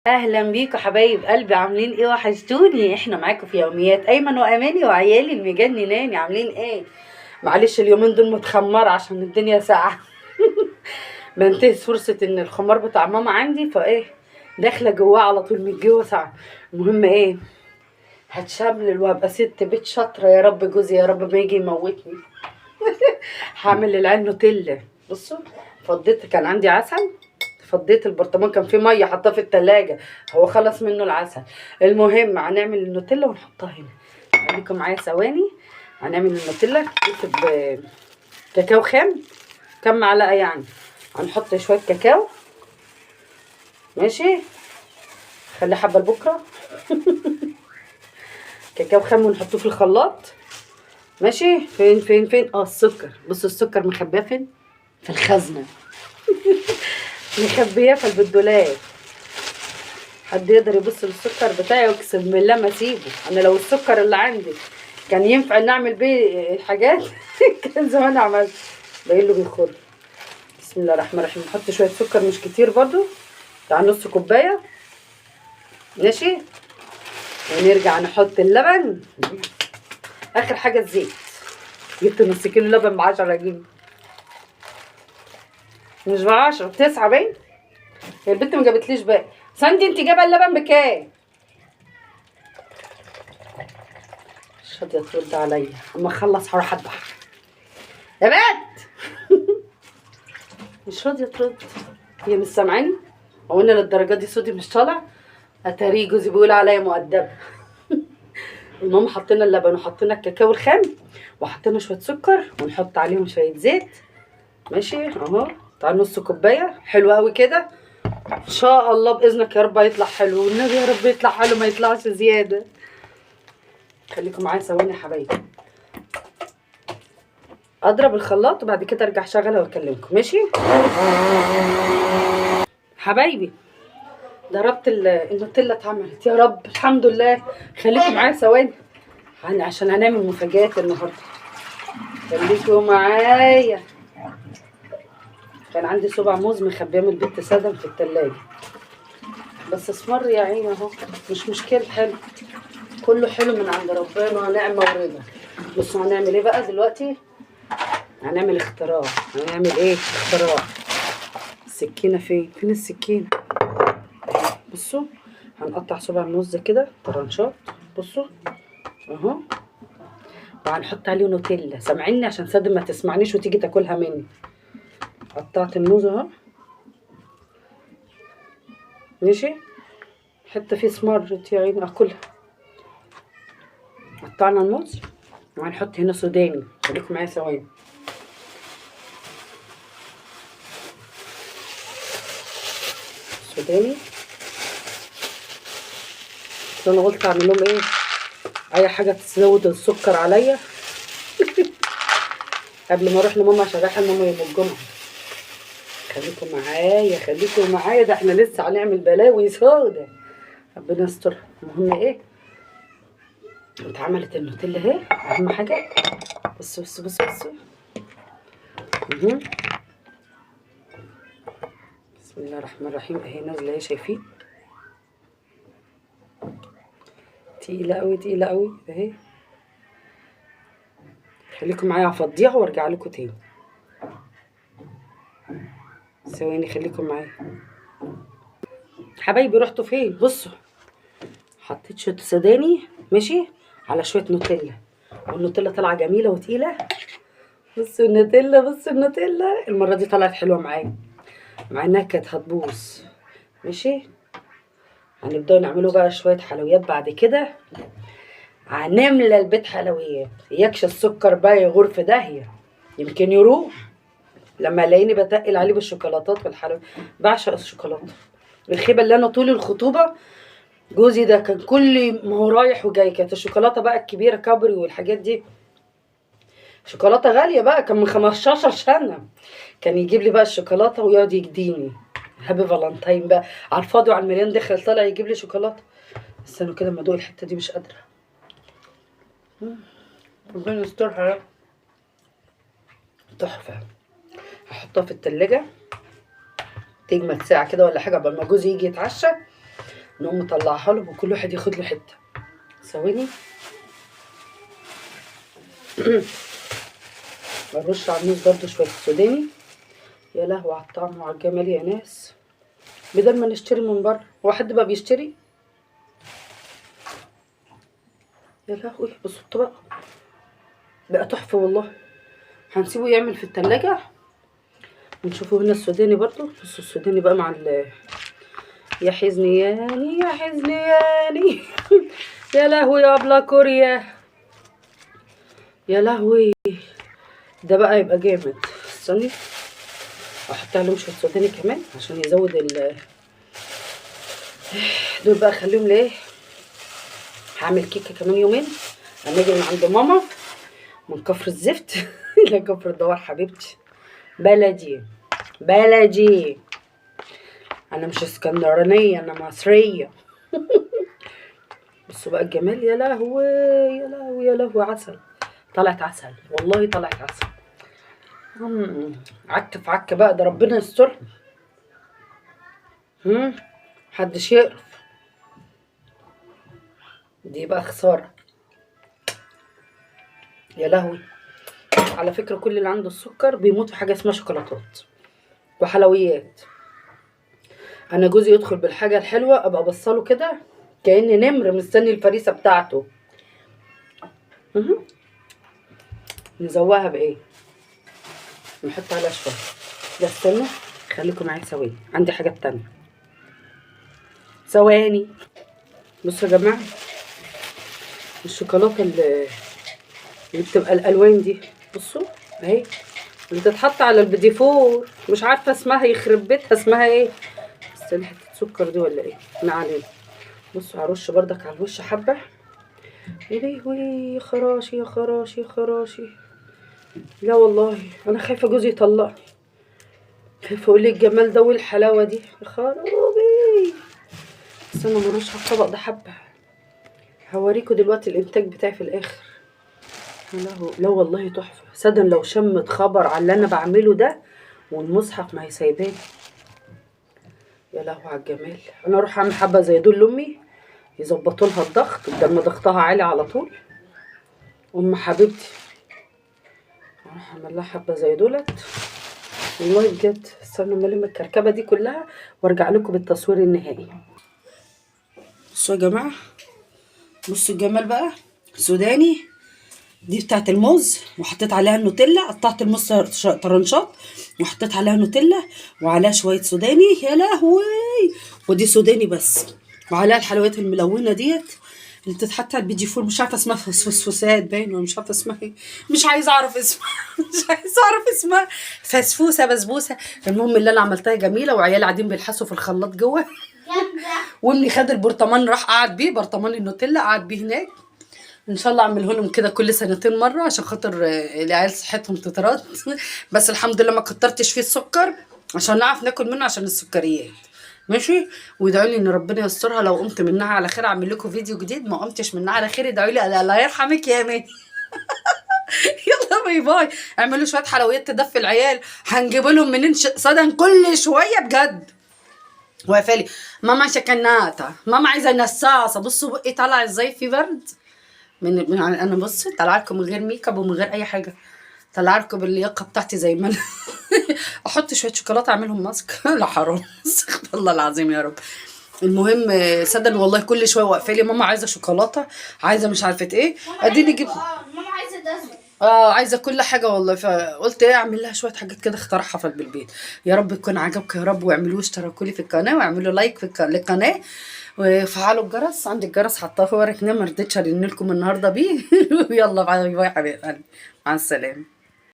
اهلا بيكم حبايب قلبي، عاملين ايه؟ وحشتوني. احنا معاكم في يوميات ايمن واماني وعيالي المجنناني. عاملين ايه؟ معلش اليومين دول متخمره عشان الدنيا ساقعه. بنتهز فرصه ان الخمار بتاع ماما عندي فايه داخله جواه على طول من جوه ساعه. المهم ايه، هتشملل وهبقى ست بيت شاطره يا رب. جوزي يا رب ما يجي يموتني. هعمل للعيال نوتيلا. بصوا، فضيت كان عندي عسل، فضيت البرطمان كان فيه ميه حطاه في التلاجة، هو خلص منه العسل. المهم هنعمل النوتيلا ونحطها هنا. خليكم معايا ثواني. هنعمل النوتيلا كاكاو خام، كام معلقه يعني. هنحط شويه كاكاو، ماشي، خلي حبه لبكره. كاكاو خام ونحطه في الخلاط، ماشي. فين السكر. بصوا السكر مخبيه فين؟ في الخزنه. مخبيه في الدولاب. حد يقدر يبص للسكر بتاعي؟ اقسم بالله ما اسيبه. انا لو السكر اللي عندي كان ينفع نعمل بيه الحاجات كان زمان عملت. باين له بيخر. بسم الله الرحمن الرحيم. نحط شويه سكر مش كتير برضو، بتاع نص كوبايه، ماشي. ونرجع نحط اللبن. اخر حاجه الزيت. جبت نص كيلو لبن ب10 جنيه، مش ب10، ب9 باين. هي البنت ما جابتليش باقي. ساندي انت جايبه اللبن بكام؟ مش راضيه ترد عليا. اما اخلص هروح اذبح يا بنت. مش راضيه ترد. هي مش سامعاني؟ هو انا للدرجه دي صوتي مش طالع؟ اتاري جوزي بيقول عليا مؤدبه. المهم حطينا اللبن وحطينا الكاكاو الخام وحطينا شويه سكر ونحط عليهم شويه زيت، ماشي اهو. بتاع نص كوبايه. حلو قوي كده ان شاء الله باذنك يا رب هيطلع حلو، والنبي يا رب يطلع حلو ما يطلعش زياده. خليكم معايا ثواني يا حبايبي. اضرب الخلاط وبعد كده ارجع اشغلها واكلمكم، ماشي حبايبي. ضربت النوتيلا اتعملت يا رب الحمد لله. خليكم معايا ثواني عشان هنعمل مفاجآت النهارده. خليكم معايا. كان عندي صبع موز مخبيه من البت سدم في التلاجة، بس اسمر يا عيني اهو. مش مشكلة، حلو، كله حلو من عند ربنا ونعمة ورضا. بصوا هنعمل ايه بقى دلوقتي. هنعمل اختراع. هنعمل ايه اختراع؟ السكينة فين السكينة؟ بصوا هنقطع صبع الموز كده طرنشات، بصوا اهو. وهنحط عليه نوتيلا. سامعيني عشان سادم ما تسمعنيش وتيجي تاكلها مني. قطعت الموز اهو، ماشي. حته فيه اسمرت يا عيني اكلها. قطعنا الموز وهنحط هنا سوداني. خليكم معايا ثواني. سوداني. بس انا قلت اعمل لهم ايه، اي حاجه تزود السكر عليا. قبل ما اروح لماما عشان رايحه لماما يوم الجمعه. خليكم معايا ده احنا لسه هنعمل بلاوي سودا، ربنا يستر. المهم ايه، اتعملت النوتيلا اهي. اهم حاجه بصوا بسم الله الرحمن الرحيم. اهي نازله اهي، شايفين؟ تقيله قوي اهي. خليكم معايا هفضيها وارجع لكم تاني. ثواني خليكم معايا حبايبي. رحتوا فين؟ بصوا حطيت شويه سوداني، ماشي، على شويه نوتيلا. والنوتيلا طالعه جميله وتقيله. بصوا النوتيلا المره دي طلعت حلوه معايا، مع انها كانت هتبوظ، ماشي. هنبدأ نعمله بقى شويه حلويات بعد كده. هنملى البيت حلويات. يكش السكر بقى يغور في داهيه، يمكن يروح لما الاقيني بتقل عليه بالشوكولاتات والحلويات. بعشق الشوكولاته. الخيبه اللي انا طول الخطوبه جوزي ده كان كل ما هو رايح وجاي كانت الشوكولاته بقى الكبيره كابري والحاجات دي، شوكولاته غاليه بقى، كان من 15 سنه كان يجيب لي بقى الشوكولاته ويقعد يجديني. هابي فالنتاين بقى على الفاضي وعلى المليان، دخل طالع يجيب لي شوكولاته. بس انا كده لما ادوق الحته دي مش قادره. ربنا يسترها. تحفه. هحطها في التلاجة تجمد ساعه كده ولا حاجه قبل ما جوزي يجي يتعشى. نقوم مطلعها لهم وكل واحد ياخد له حته. ثواني. ارش على الموز برده شويه سوداني. يا لهوي على الطعم وعلى الجمال يا ناس، بدل ما نشتري من بره. هو حد بقى بيشتري؟ يا لهوي بصوا الطبق بقى تحفه والله. هنسيبه يعمل في التلاجة ونشوفوا هنا السوداني برضو. بصوا السوداني بقى مع يا حزنياني يا حزنياني يا لهوي يا ابلا كوريا، يا لهوي ده بقى يبقى جامد. استني احط عليهم شويه سوداني كمان عشان يزود دول بقى. خليهم ليه، هعمل كيكه كمان يومين اما اجي من عند ماما من كفر الزفت لا كفر الدوار حبيبتي، بلدي بلدي، انا مش اسكندرانيه انا مصريه بصوا بقى الجمال. يا لهوي يا لهوي يا لهوي، عسل، طلعت عسل والله، طلعت عسل. عك في عك بقى، ده ربنا يستر. محدش يقرف، دي بقى خساره. يا لهوي على فكره كل اللي عنده السكر بيموت في حاجه اسمها شوكولاتات وحلويات. انا جوزي يدخل بالحاجه الحلوه ابقى ابصله كده كأن نمر مستني الفريسه بتاعته. نزوقها بايه؟ نحط عليها شويه. ده استنى خليكم معايا ثواني، عندي حاجه تانية. ثواني. بصوا يا جماعه الشوكولاته اللي بتبقى الالوان دي، بصوا اهي اللي تتحط على البديفور، مش عارفه اسمها، يخرب بيتها اسمها ايه؟ استنى حته سكر دي ولا ايه؟ ما علينا. بصوا هرش بردك على الوش حبه. يا لهوي يا خراشي يا خراشي يا خراشي. لا والله انا خايفه جوزي يطلقني، خايفه اقول لك الجمال ده والحلاوه دي. يا خرابي استنى مرش على الطبق ده حبه، هوريكم دلوقتي الانتاج بتاعي في الاخر. لا والله تحفه. صدق لو شمت خبر على اللي انا بعمله ده والمصحف ما هيسيباني. يا لهوي على الجمال. انا اروح اعمل حبه زي دول لامي يظبطوا لها الضغط بدل ما ضغطها عالي على طول. ام حبيبتي اروح اعمل لها حبه زي دولت والله بجد. استنوا اما الم الكركبه دي كلها وارجع لكم بالتصوير النهائي. بصوا يا جماعه، بصوا الجمال بقى. سوداني دي بتاعت الموز وحطيت عليها النوتيلا، قطعت الموز طرنشات وحطيت عليها نوتيلا وعليها شويه سوداني. يا لهوي. ودي سوداني بس وعليها الحلويات الملونه ديت اللي بتتحط على البيجي فول، مش عارفه اسمها، فسفوسات باين ولا مش عارفه اسمها ايه، مش عايزه اعرف اسمها مش عايزه اعرف اسمها، فسفوسه بسبوسه. المهم اللي انا عملتها جميله وعيال قاعدين بيلحسوا في الخلاط جوه وابني خد البرطمان راح قعد بيه، برطمان النوتيلا قعد بيه هناك. ان شاء الله اعمله لهم كده كل سنتين مره عشان خاطر العيال صحتهم تترد بس الحمد لله ما كترتش فيه السكر عشان نعرف ناكل منه عشان السكريات. ماشي. وادعوا لي ان ربنا يسترها، لو قمت منها على خير اعمل لكم فيديو جديد، ما قمتش منها على خير ادعوا لي الله يرحمك يا اماني يلا باي باي. اعملوا شويه حلويات تدفي العيال، هنجيب لهم منين صدن كل شويه بجد. وقفالي ماما شكناتا، ماما عايزه نصاصه. بصوا بقي طالع ازاي في برد من انا بص طالعه لكم من غير ميك اب ومن غير اي حاجه، طالعه لكم باللياقه بتاعتي زي ما انا احط شويه شوكولاته اعملهم ماسك لا حرام استغفر الله العظيم يا رب. المهم صدق والله كل شويه واقفه لي ماما عايزه شوكولاته، عايزه مش عارفه ايه، اديني جبت ماما عايزه دسم، عايزه كل حاجه والله. فقلت ايه اعمل لها شويه حاجات كده اخترعها في بالبيت. يا رب تكون عجبك يا رب، واعملوا اشتركوا لي في القناه واعملوا لايك في للقناه وفعلوا الجرس. عندي الجرس حطاه في ورق ما رضيتش ارن لكم النهارده بيه يلا باي باي حبايب قلبي، مع السلامه.